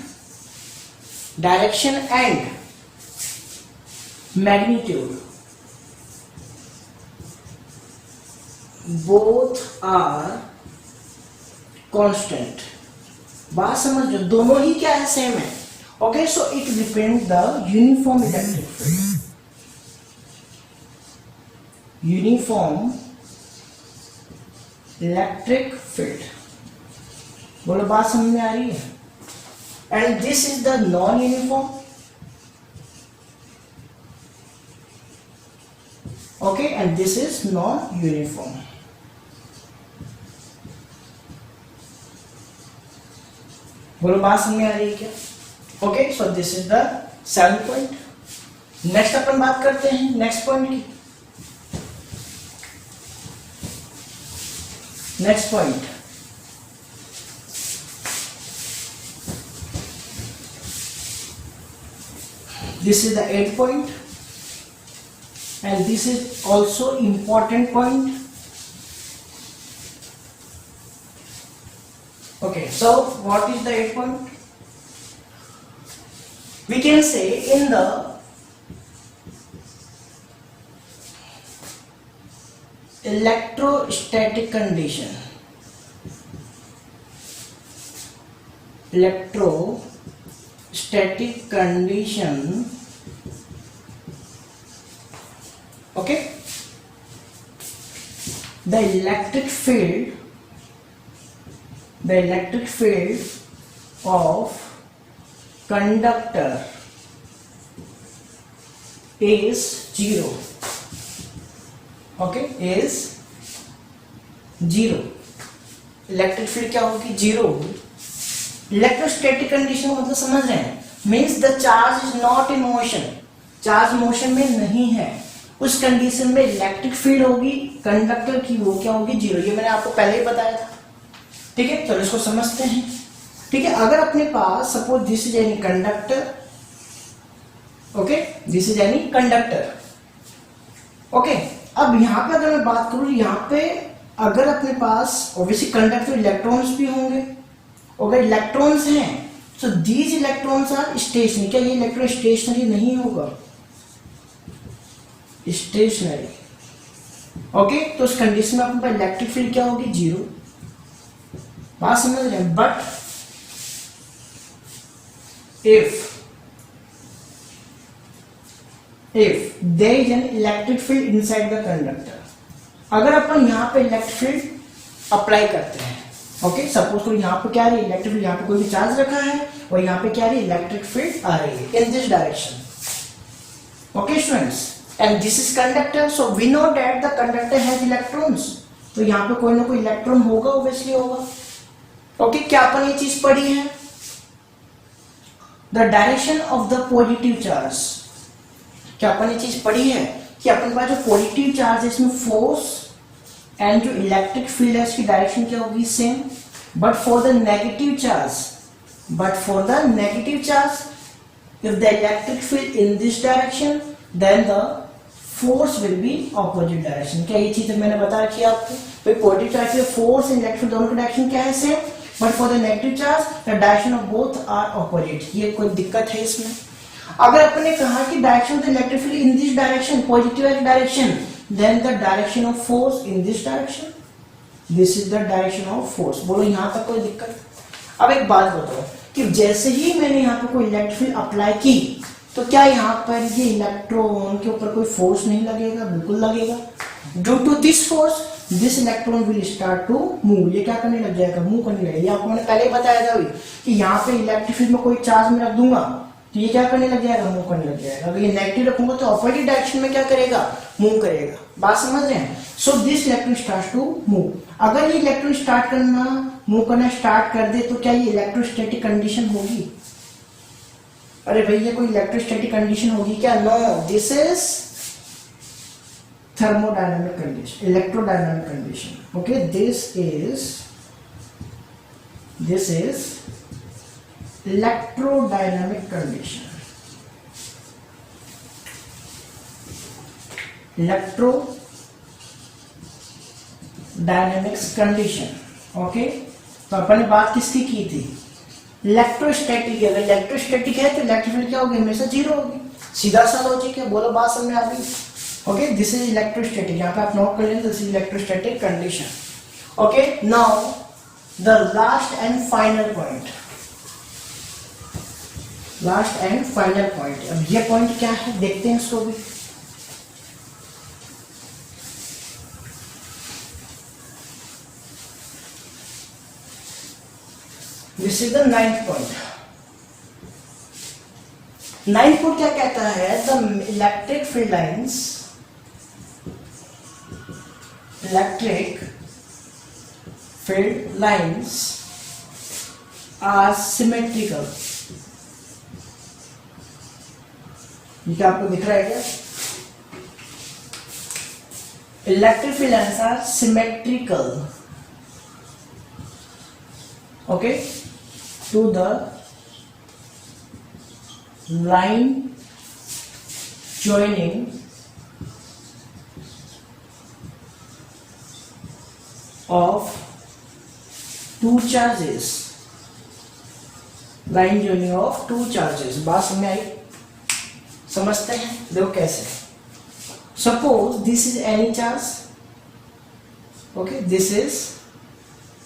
direction and magnitude both are constant। बात समझो, दोनों ही क्या है, सेम है, okay, so it depends the uniform electric field, uniform electric field। बोलो बात समझ में आ रही है? And this is the non uniform, okay, and this is non uniform. बोलो बात समझ में आ रही है क्या? Okay, so this is the 7th point. Next अपन बात करते हैं नेक्स्ट पॉइंट की। Next point, this is the 8th point, and this is also important point, okay। So what is the 8th point? We can say in the electrostatic condition, electrostatic static condition, okay, the electric field of conductor is 0, okay, is 0. Electric field क्या होगी? 0 होगी. Electrostatic condition मतलब समझ रहे हैं, means the charge is not in motion, charge motion में नहीं है. उस कंडीशन में इलेक्ट्रिक फील्ड होगी कंडक्टर की, वो क्या होगी? 0. ये मैंने आपको पहले ही बताया था. ठीक है, चलो इसको समझते हैं. ठीक है, अगर अपने पास suppose this is any conductor, okay, this is any conductor, okay. अब यहां पे अगर मैं बात करूं, यहां पे अगर अपने पास ऑब्वियसली कंडक्टर इलेक्ट्रॉन्स भी होंगे, अगर इलेक्ट्रॉन्स हैं तो दीज इलेक्ट्रॉन्स आर स्टेशनरी. क्या ये इलेक्ट्रॉन स्टेशनरी नहीं होगा? Stationary, okay. तो उस कंडीशन में अपने पास इलेक्ट्रिक फील्ड क्या होगी? 0. बात समझ रहे हैं? But if there is an electric field inside the conductor, अगर अपन यहाँ पे इलेक्ट्रिक फील्ड अप्लाई करते हैं, ओके, सपोज करो यहाँ पे क्या रही है? इलेक्ट्रिक फील्ड, यहाँ पे कोई भी चार्ज रखा है और यहाँ पे क्या रही है? इलेक्ट्रिक फील्ड आ रही है in this direction, okay students. And this is conductor, so we know that the conductor has electrons. तो यहाँ पे कोई ना कोई इलेक्ट्रॉन होगा, ऑब्वियसली होगा. ओके, क्या अपन ये चीज पढ़ी है? The direction of the positive charge. क्या अपन ये चीज पढ़ी है कि अपन पास जो पॉजिटिव चार्ज है इसमें फोर्स एंड जो इलेक्ट्रिक फील्ड है उसकी डायरेक्शन क्या होगी? Same. But for the negative charge if the electric field in this direction, then the force will be opposite direction. क्या ये चीज मैंने बता रखी है आपको? भाई पॉजिटिव चार्ज के फोर्स एंड इलेक्ट्रिक दोनों की डायरेक्शन क्या है? Same. But for the negative charge the direction of both are opposite. ये कोई दिक्कत है इसमें? अगर अपन ने कहा कि direction of the electric field in this direction, positive direction, then the direction of force in this direction, this is the direction of force. बोलो यहां तक कोई दिक्कत? अब एक बात बताओ कि जैसे ही मैंने यहाँ पे कोई इलेक्ट्रिक फील्ड अप्लाई की तो क्या यहाँ पर ये इलेक्ट्रॉन के ऊपर कोई फोर्स नहीं लगेगा? बिल्कुल लगेगा. Due to this force this electron will start to move. ये क्या करने लग जाएगा? मूव करने लगेगा. ये आपको मैंने पहले ही बताया था कि यहाँ पे इलेक्ट्रिक फील्ड में कोई चार्ज में रख दूंगा तो ये क्या करने लग जाएगा? मूव करने लग जाएगा. अगर ये नेगेटिव रखूंगा तो ऑपोजिट डायरेक्शन में क्या करेगा? मूव करेगा. बात समझ रहे हैं? So this electron start to move. अगर ये इलेक्ट्रॉन स्टार्ट करना, मूव करना स्टार्ट कर दे तो क्या ये इलेक्ट्रोस्टैटिक कंडीशन होगी? अरे भैया कोई इलेक्ट्रोस्टैटिक कंडीशन होगी क्या? No, this is thermodynamic condition, electrodynamic condition. Okay, this is electrodynamic condition. Electrodynamics condition. Okay, तो अपन ने बात किसकी की थी? इलेक्ट्रोस्टैटिक. अगर इलेक्ट्रोस्टैटिक है तो इलेक्ट्रिक फील्ड क्या होगी? हमेशा 0 होगी. सीधा सा लॉजिक है. बोलो बात समझ में आ गई? Okay, this is electrostatic. यहाँ पे आप नोट कर लेंगे, this is electrostatic condition. Okay, now the last and final point. अब ये पॉइंट क्या है देखते हैं इसको भी. This is the 9th point. 9th point क्या कहता है? The electric field lines are symmetrical. ये क्या आपको दिख रहा है क्या? Electric field lines are symmetrical, okay, to the line joining of two charges. Line joining of two charges. बात समझ आई? समझते हैं? देखो कैसे. Suppose this is any charge, okay, this is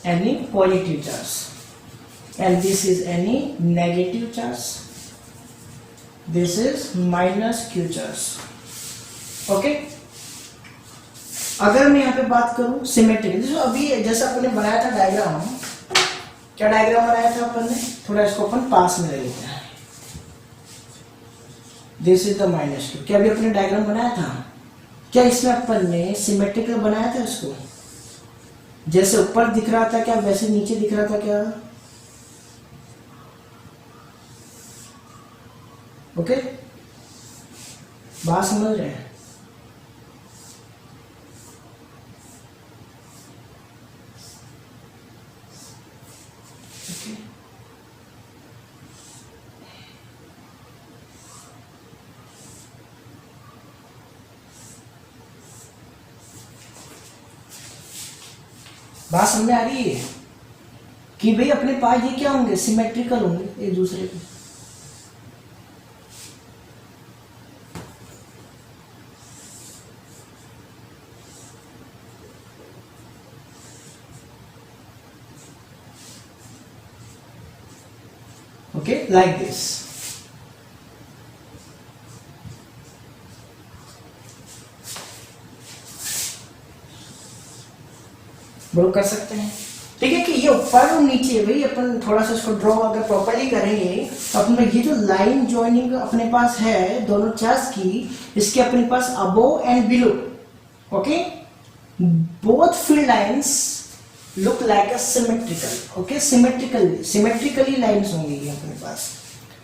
any positive charge and this is any negative charge. This is minus Q charge. Okay, अगर मैं यहाँ पे बात करूं सिमेट्रिक, अभी जैसा अपने बनाया था डायग्राम, क्या डायग्राम बनाया था अपन ने, थोड़ा इसको अपन पास में ले लेते हैं। This is the minus Q, क्या अभी अपने डायग्राम बनाया था, क्या इसमें अपन ने सिमेट्रिकल बनाया था इसको, जैसे ऊपर दिख रहा था क्या वैसे नीचे दिख रहा था क्या? ओके, बात समझ रहे हैं? बात समझ में आ रही है कि भाई अपने पास ये क्या होंगे, सिमेट्रिकल होंगे एक दूसरे के। Okay, like this. ड्रॉ कर सकते हैं, ठीक है, कि ये ऊपर और नीचे, भाई अपन थोड़ा सा इसको ड्रॉ अगर प्रॉपर्ली करेंगे तो अपने ये जो लाइन जॉइनिंग अपने पास है दोनों चार्ज की, इसके अपने पास above and below, okay, both field lines look like a symmetrical. Okay, symmetrically lines होंगी ये अपने पास।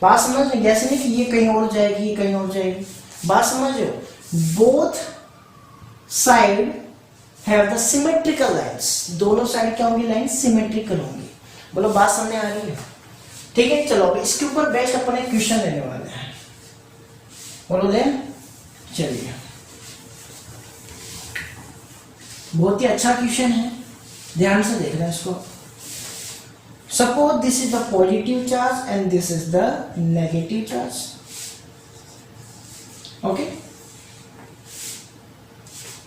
बात समझ में, जैसे नहीं कि ये कहीं और जाएगी ये कहीं और जाएगी, बात समझ रहे हो? Both side have the symmetrical lines, दोनों साइड क्या होंगी, लाइन सिमेट्रिकल होंगी। बोलो बात समझ आ रही है? ठीक है, चलो अभी इसके ऊपर बेस्ट अपन एक क्वेश्चन लेने वाले हैं। बोलो देन, चलिए, बहुत ही अच्छा क्वेश्चन है, ध्यान से देखना इसको। Suppose this is the positive charge and this is the negative charge. Okay,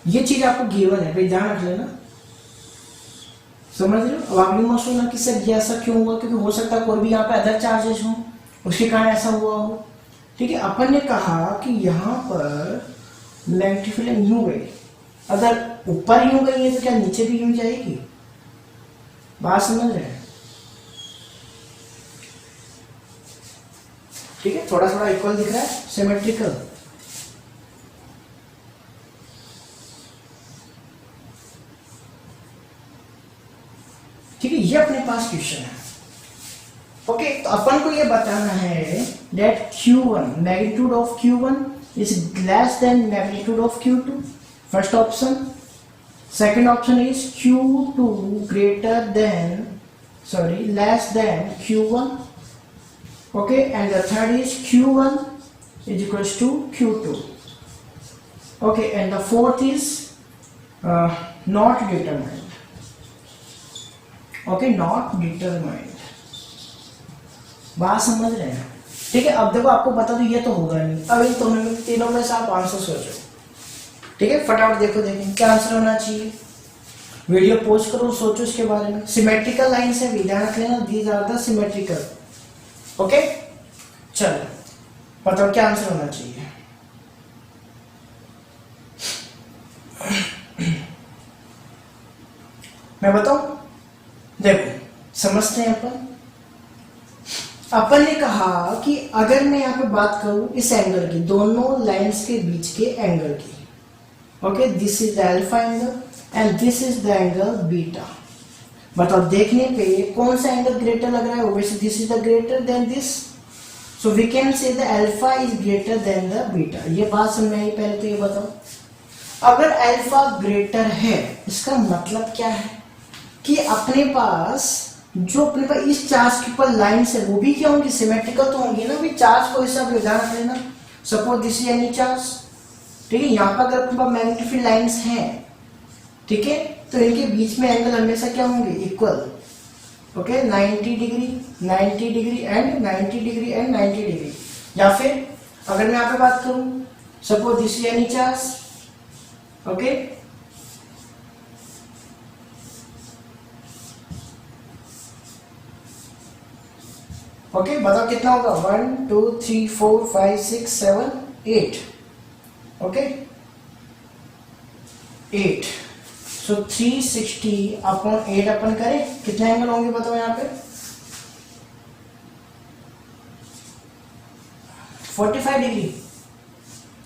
ये चीज आपको गिवन है भाई, ध्यान रख लेना, समझ रहे हो? अब आप मत सोचना कि सर ये ऐसा क्यों हुआ, क्योंकि हो सकता है कोई भी यहाँ पे अदर चार्जेस हो, उसके कारण ऐसा हुआ हो। ठीक है, अपन ने कहा कि यहाँ पर नेगेटिव फील्ड यूं गई, अगर ऊपर यूं गई है तो क्या नीचे भी यूं जाएगी? बात समझ रहे हैं? ठीक है, थोड़ा थोड़ा इक्वल दिख रहा है, सिमेट्रिकल। ठीक है, ये अपने पास क्वेश्चन है। ओके, तो अपन को ये बताना है that Q1, magnitude of Q1 is less than magnitude of Q2. First option. Second option is Q2 greater than, less than Q1. Okay, and the third is Q1 is equals to Q2. Okay, and the fourth is not determined. Okay, not determined. बात समझ रहे हैं? ठीक है, अब देखो आपको बता दो ये तो होगा नहीं, अब इन तीनों में से आप आंसर सोचो। ठीक है, फटाफट देखो, देखें क्या आंसर होना चाहिए। वीडियो पॉज करो, सोचो इसके बारे में। सिमेट्रिकल लाइन से भी ध्यान रख लेना, these are the symmetrical. Okay, चलो बताओ क्या आंसर होना चाहिए। मैं बताऊं? देखो, समझते हैं अपन ने कहा कि अगर मैं यहाँ पे बात करूं इस एंगल की, दोनों लाइंस के बीच के एंगल की, okay, this is the alpha angle and this is the angle beta. बताओ देखने पे कौन सा एंगल ग्रेटर लग रहा है? Obviously this is the greater than this, so we can say the alpha is greater than the beta. ये बात समझ में आई? पहले तो ये बताओ, अगर अल्फा ग्रेटर है इसका मतलब क्या है कि अपने पास जो अपने पास इस चार्ज के ऊपर लाइंस है वो भी क्या होंगी, सिमेट्रिकल तो होंगी ना। भी चार्ज को हिसाब से ध्यान रख लेना। Suppose this is any charge, ठीक है, यहाँ पर अगर अपने पास मैग्नेटिक फील्ड लाइंस हैं, ठीक है, तो इनके बीच में एंगल हमेशा क्या होंगे, equal. Okay, 90 degree 90 degree and 90 degree and 90 degree. या फिर अगर मैं यहाँ पे बात करूं, suppose this is any charge, okay, okay बताओ कितना होगा 1 2 3 4 5 6 7 8 ओके 8 सो 360 अपॉन 8 अपन करें कितने एंगल होंगे बताओ यहाँ पे 45 degree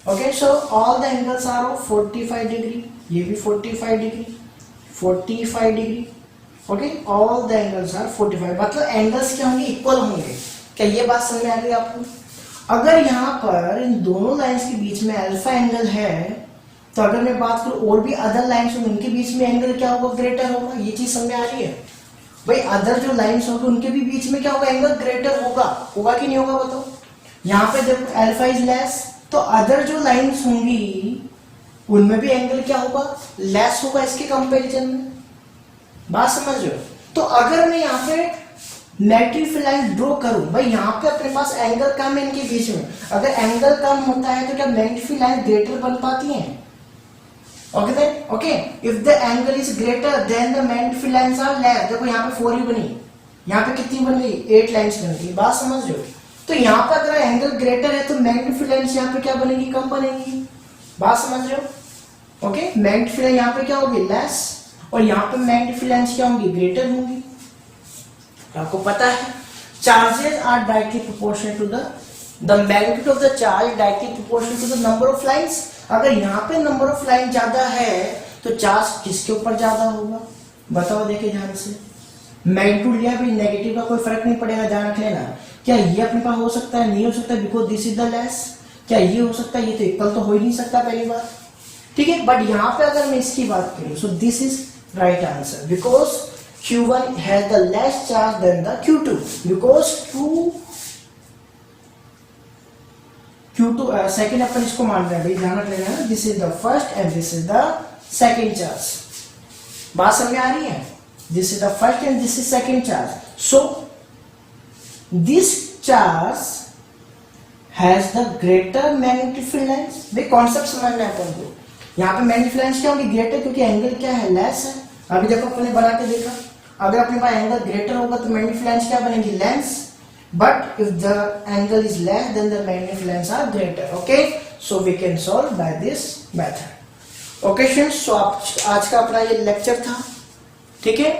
okay so all the angles are of 45 degree ये भी 45 degree 45 degree okay all the angles are 45 मतलब एंगल्स क्या होंगे इक्वल होंगे क्या ये बात समझ में आ गई आपको अगर यहाँ पर इन दोनों लाइंस के बीच में अल्फा एंगल है तो अगर मैं बात करूं और भी अदर लाइंस होंगे उनके बीच में एंगल क्या होगा ग्रेटर होगा ये चीज समझ में आ रही है भाई अदर जो लाइंस होंगे उनके भी बीच में क्या होगा एंगल ग्रेटर होगा कि नहीं होगा बताओ यहाँ पे देखो अल्फा इज लेस तो अदर जो लाइंस होंगी उनमें भी एंगल क्या होगा लेस होगा इसके कंपैरिजन में बात समझ रहे हो तो अगर मैं यहाँ पे नेगेटिव लाइन ड्रॉ करूं भाई यहाँ पे अपने पास एंगल कम है इनके बीच में अगर एंगल कम होता है तो क्या नेगेटिव लाइन ग्रेटर बन पाती है okay then okay if the angle is greater than the negative lines are less देखो यहाँ पे 4 ही बनी यहाँ पे कितनी बन गई 8 लाइंस बन गई बात समझ रहे हो तो यहाँ पे अगर एंगल ग्रेटर है तो नेगेटिव लाइंस यहाँ पे क्या बनेगी कम बनेगी बात समझ रहे हो ओके नेगेटिव लाइन यहाँ पे क्या होगी लेस और यहाँ पे नेगेटिव लाइंस क्या होंगी ग्रेटर होंगी आपको पता है charges are directly proportional to the magnitude of the charge directly proportional to the number of lines अगर यहाँ पे नंबर ऑफ लाइन ज्यादा है तो चार्ज किसके ऊपर ज्यादा होगा बताओ देखिए ध्यान से मैग्नीट्यूड लिया भी नेगेटिव का कोई फर्क नहीं पड़ेगा ध्यान रख लेना क्या ये अपने पास हो सकता है नहीं हो सकता because this is the less क्या ये हो सकता है ये तो इक्वल तो हो ही नहीं सकता पहली बार ठीक है बट यहाँ पे अगर मैं इसकी बात करूं सो this is right answer because Q1 has the less charge than the Q2 because Q2 second अपन इसको मान रहे हैं भाई ध्यान रख लेना this is the first and this is the second charge बात समझ में आ रही है this is the first and this is second charge so this charge has the greater magnetic field lines भाई कॉन्सेप्ट समझना है अपन को यहाँ पे मैग्नेटिक लाइंस क्या होगी ग्रेटर क्योंकि एंगल क्या है लेस है अभी देखो अपने बना के देखा अगर अपने पास एंगल ग्रेटर होगा तो मैग्नेटिक लाइंस क्या बनेगी lens but if the angle is less then the magnetic lines are greater okay so we can solve by this method okay friends so आज का अपना ये लेक्चर था ठीक है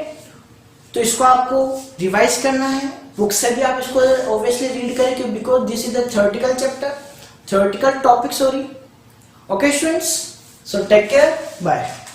तो इसको आपको रिवाइज करना है बुक से भी आप इसको ऑब्वियसली रीड करें because this is the theoretical chapter theoretical topic sorry okay students so take care bye